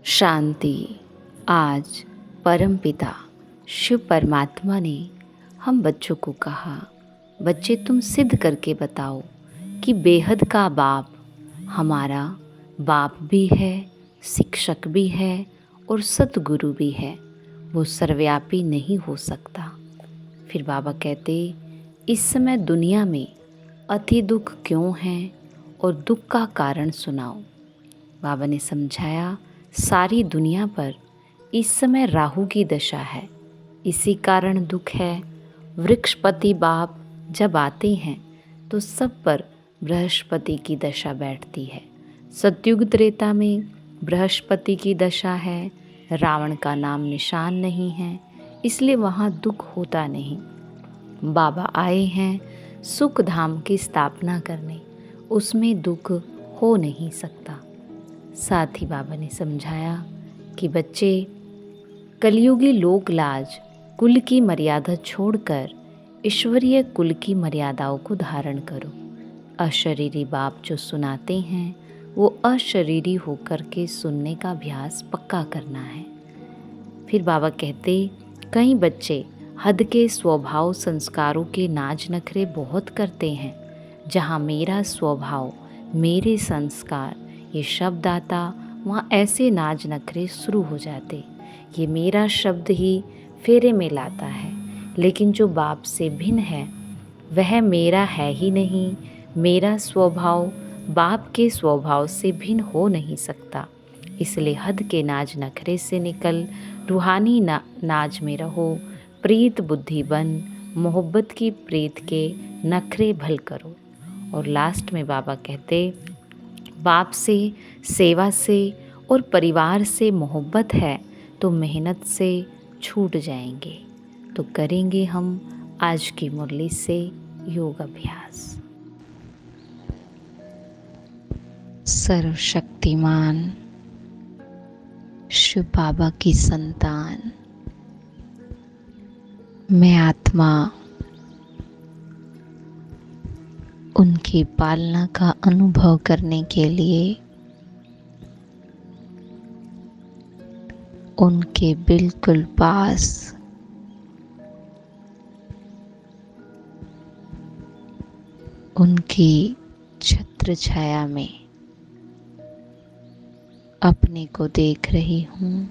शांति। आज परमपिता शिव परमात्मा ने हम बच्चों को कहा, बच्चे तुम सिद्ध करके बताओ कि बेहद का बाप हमारा बाप भी है, शिक्षक भी है और सतगुरु भी है। वो सर्वव्यापी नहीं हो सकता। फिर बाबा कहते, इस समय दुनिया में अति दुख क्यों है और दुख का कारण सुनाओ। बाबा ने समझाया, सारी दुनिया पर इस समय राहु की दशा है, इसी कारण दुख है। वृक्षपति बाप जब आते हैं तो सब पर बृहस्पति की दशा बैठती है। सतयुग त्रेता में बृहस्पति की दशा है, रावण का नाम निशान नहीं है, इसलिए वहाँ दुख होता नहीं। बाबा आए हैं सुख धाम की स्थापना करने, उसमें दुख हो नहीं सकता। साथ ही बाबा ने समझाया कि बच्चे, कलयुगी लोक लाज कुल की मर्यादा छोड़कर ईश्वरीय कुल की मर्यादाओं को धारण करो। अशरीरी बाप जो सुनाते हैं वो अशरीरी होकर के सुनने का अभ्यास पक्का करना है। फिर बाबा कहते, कई बच्चे हद के स्वभाव संस्कारों के नाज नखरे बहुत करते हैं। जहाँ मेरा स्वभाव, मेरे संस्कार ये शब्द आता, वहाँ ऐसे नाज नखरे शुरू हो जाते। ये मेरा शब्द ही फेरे में लाता है, लेकिन जो बाप से भिन्न है वह मेरा है ही नहीं। मेरा स्वभाव बाप के स्वभाव से भिन्न हो नहीं सकता। इसलिए हद के नाज नखरे से निकल रूहानी नाज में रहो। प्रीत बुद्धि बन, मोहब्बत की प्रीत के नखरे भल करो। और लास्ट में बाबा कहते, बाप से, सेवा से और परिवार से मोहब्बत है तो मेहनत से छूट जाएंगे। तो करेंगे हम आज की मुरली से योग अभ्यास। सर्वशक्तिमान शिव बाबा की संतान मैं आत्मा उनकी पालना का अनुभव करने के लिए उनके बिल्कुल पास उनकी छत्र छाया में अपने को देख रही हूँ।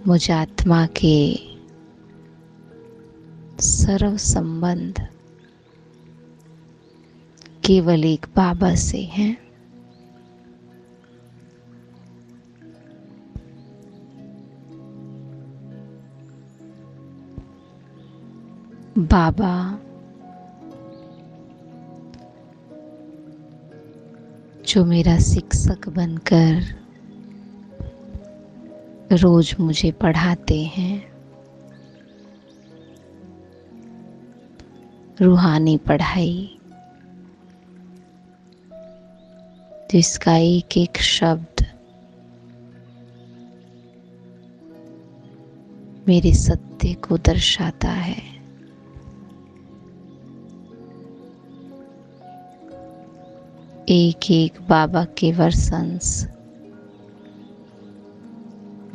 मुझ आत्मा के सर्व संबंध केवल एक बाबा से हैं। बाबा जो मेरा शिक्षक बनकर रोज मुझे पढ़ाते हैं, रूहानी पढ़ाई जिसका एक एक शब्द मेरे सत्य को दर्शाता है। एक एक बाबा के वर्सन्स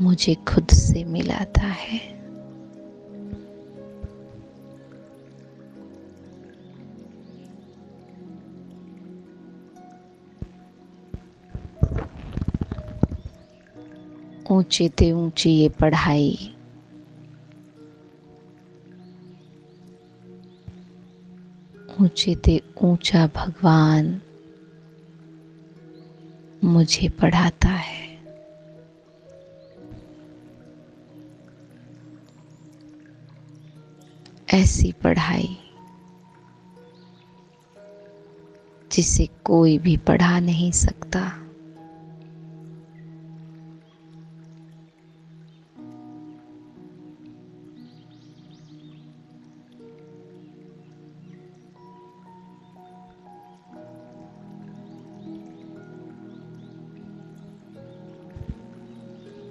मुझे खुद से मिलाता है। ऊंचे ते ऊंची ये पढ़ाई ऊंचे ते ऊंचा भगवान मुझे पढ़ाता है। ऐसी पढ़ाई जिसे कोई भी पढ़ा नहीं सकता।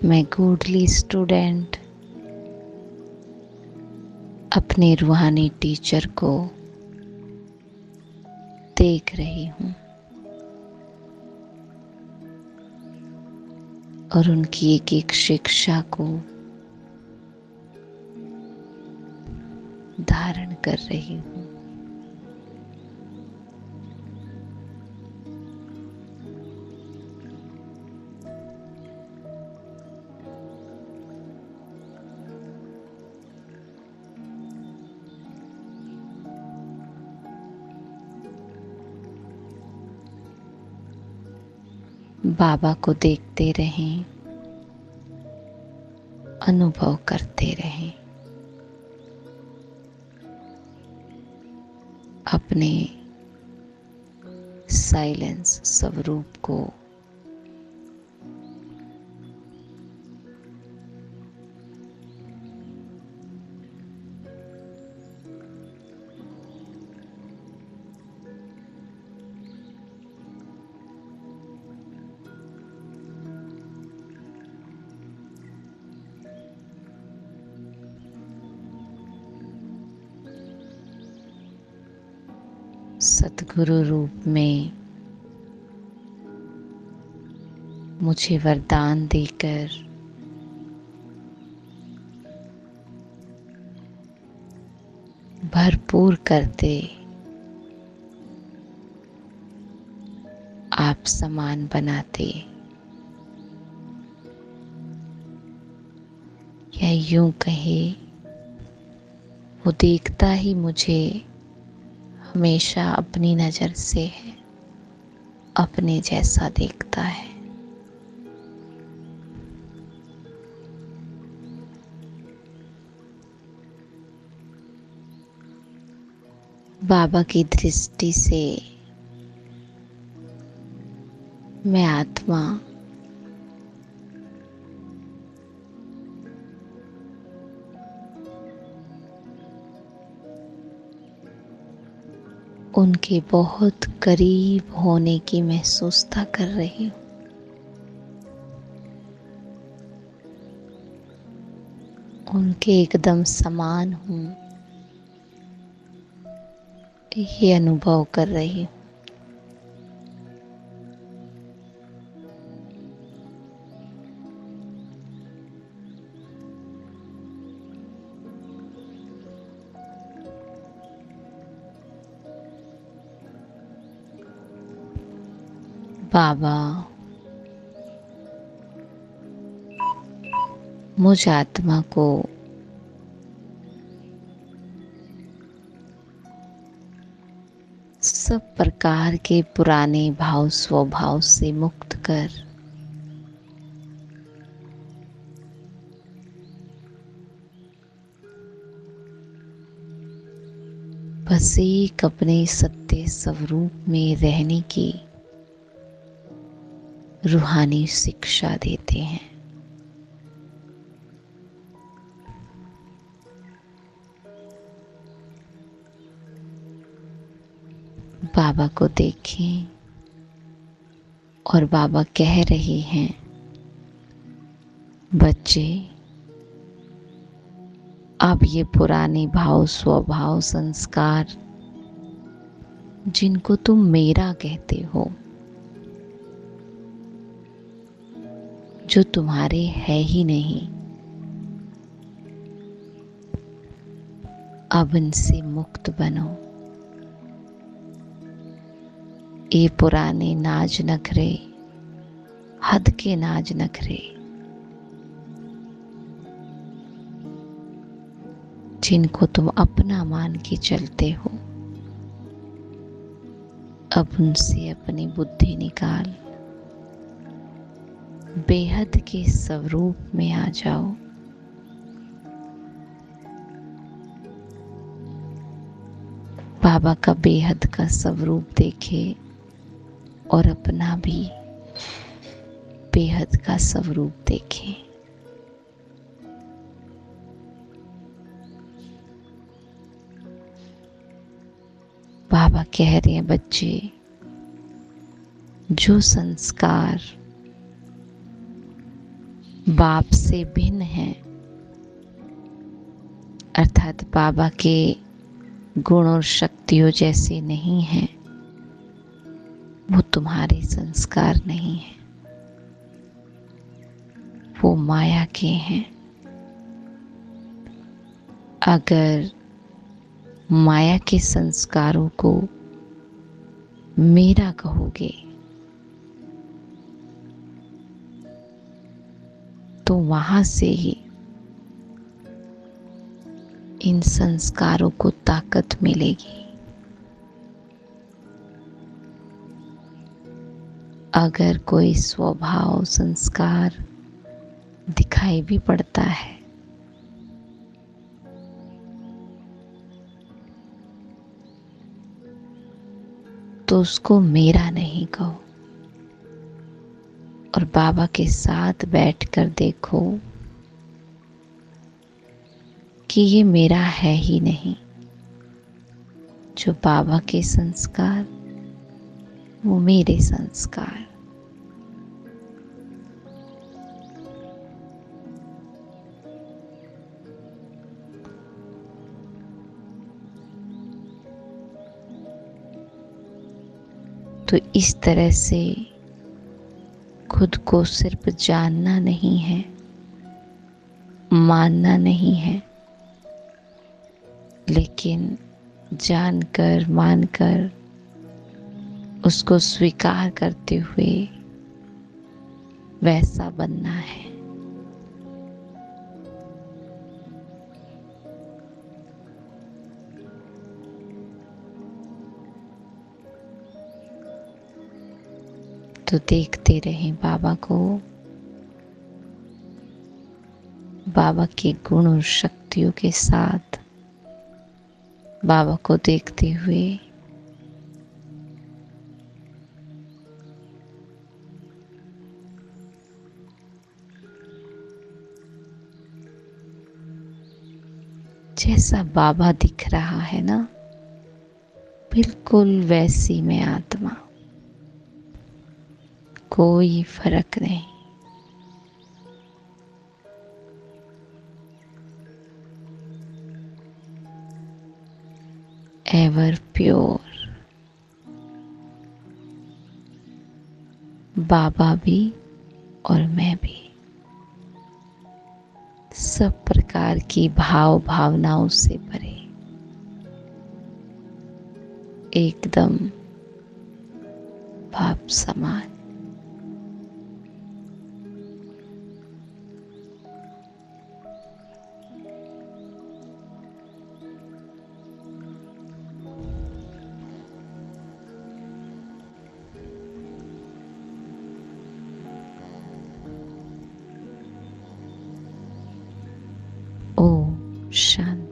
मैं गूढ़ली स्टूडेंट अपने रूहानी टीचर को देख रही हूँ। और उनकी एक एक शिक्षा को धारण कर रही हूँ। बाबा को देखते रहें, अनुभव करते रहें। अपने साइलेंस स्वरूप को सद्गुरु रूप में मुझे वरदान देकर भरपूर करते आप समान बनाते, या यूं कहे वो देखता ही मुझे हमेशा अपनी नजर से है, अपने जैसा देखता है। बाबा की दृष्टि से मैं आत्मा उनके बहुत करीब होने की महसूसता कर रही हूँ। उनके एकदम समान हूँ, ये अनुभव कर रही हूँ। बाबा मुझ आत्मा को सब प्रकार के पुराने भाव स्वभाव से मुक्त कर बस एक अपने सत्य स्वरूप में रहने की रूहानी शिक्षा देते हैं। बाबा को देखें और बाबा कह रहे हैं, बच्चे अब ये पुराने भाव स्वभाव संस्कार जिनको तुम मेरा कहते हो, जो तुम्हारे है ही नहीं, अब इनसे मुक्त बनो। ये पुराने नाज नखरे, हद के नाज नखरे, जिनको तुम अपना मान के चलते हो, अब उनसे अपनी बुद्धि निकाल बेहद के स्वरूप में आ जाओ। बाबा का बेहद का स्वरूप देखे और अपना भी बेहद का स्वरूप देखे। बाबा कह रहे हैं, बच्चे जो संस्कार बाप से भिन्न है, अर्थात बाबा के गुण और शक्तियों जैसे नहीं हैं, वो तुम्हारे संस्कार नहीं है। वो माया के हैं। अगर माया के संस्कारों को मेरा कहोगे तो वहां से ही इन संस्कारों को ताकत मिलेगी। अगर कोई स्वभाव संस्कार दिखाई भी पड़ता है तो उसको मेरा नहीं कहो और बाबा के साथ बैठकर देखो कि ये मेरा है ही नहीं। जो बाबा के संस्कार वो मेरे संस्कार। तो इस तरह से खुद को सिर्फ जानना नहीं है, मानना नहीं है, लेकिन जानकर मानकर उसको स्वीकार करते हुए वैसा बनना है। तो देखते रहें बाबा को, बाबा के गुण और शक्तियों के साथ बाबा को देखते हुए जैसा बाबा दिख रहा है ना, बिल्कुल वैसी में आत्मा, कोई फर्क नहीं। Ever pure. बाबा भी और मैं भी सब प्रकार की भाव भावनाओं से परे, एकदम बाप समान। ओम शांति।